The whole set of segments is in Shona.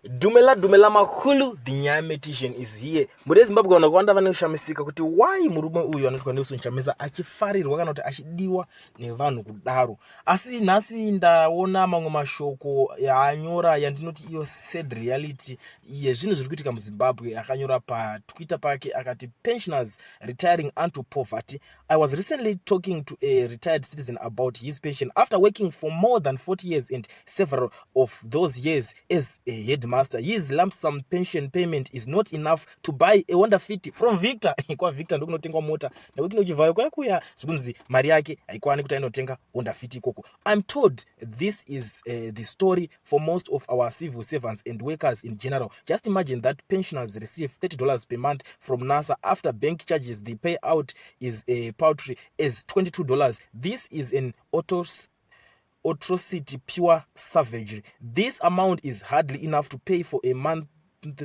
Dumela mahulu, the nyametician is here. Mudezi Zimbabwe wanakwanda vanoshamishika kuti why murume uyu anoitwa Nelson Chamisa achifarirwa kana kuti achidiwa nevanhu kudaro. Asi nhasi ndaona mamwe mashoko yaanyora yandinoti iyo sad reality yezvinhu zviri kuitika muZimbabwe. Akanyora paTwitter pake akati pensioners retiring unto poverty. I was recently talking to a retired citizen about his pension after working for more than 40 years and several of those years as a headmaster. His lump sum pension payment is not enough to buy a Honda Fit from Victor. Kwa Victor ndokunotengwa mota. Na wiki nochivayo kwakuya zvikunzi mari yake haikwani kuti ainotenga Honda Fit ikoko. I'm told this is the story for most of our civil servants and workers in general. Just imagine that pensioners receive $30 per month from NASA after bank charges. The payout is paltry as $22. This is an atrocity, pure savagery. This amount is hardly enough to pay for a month's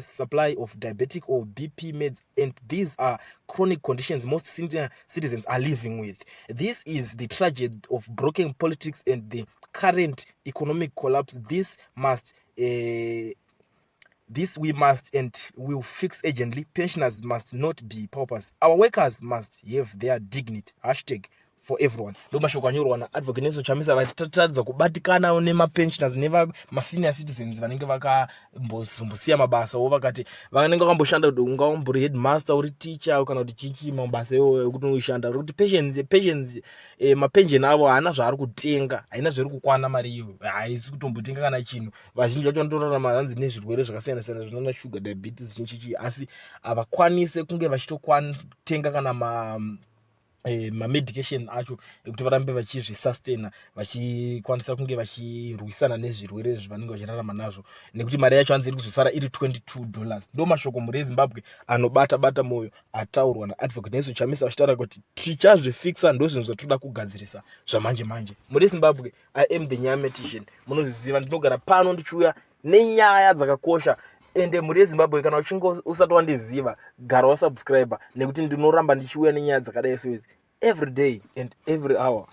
supply of diabetic or BP meds, and these are chronic conditions most senior citizens are living with. This is the tragedy of broken politics and the current economic collapse. This we must and will fix urgently. Pensioners must not be paupers. Our workers must have their dignity. #for everyone. Ndo mashoko anyorwa na advocate Nelson Chamisa vatitadza kubatikana nemapensioners nemasenior citizens vanenge vakambosiya mabasa wo vakati vanenge vakamboshanda kuti ungambori headmaster uri teacher kana kuti chichi mabasa ekuti unoshanda kuti pensions mapension avo haana zvaari kutenga, haina zviri kukwana mari iyo, haisi kutombotenga kana chinhu. Vazhinji vacho vanotorarama hanzi nezvirwere zvakasiyana siyana zvinoona sugar diabetes chinchichi, asi havakwanise kunge vachitotenga kana medication acho ekuti varambe vachizvisustaina, vachikwanisa kunge vachirwisana nezvirwere zvavanenge vachirarama nazvo, nekuti mari yacho hanzi iri kuzosara iri $22. Ndo mashoko muri Zimbabwe anobata moyo ataurwa naadvocate Nelson Chamisa vachitaura kuti tichazvifixa, ndo zvinhu zvatoda kugadzirisa zvamanje manje. Muri Zimbabwe, I am the nyametician. Munozviziva ndinogara pano ndichiuya nenyaya dzakakosha. Ende muri Zimbabwe kana uchinge usati wandiziva, gara wasubscribe nekuti ndinoramba ndichiuya nenyaya dzakadai soidzi every day and every hour.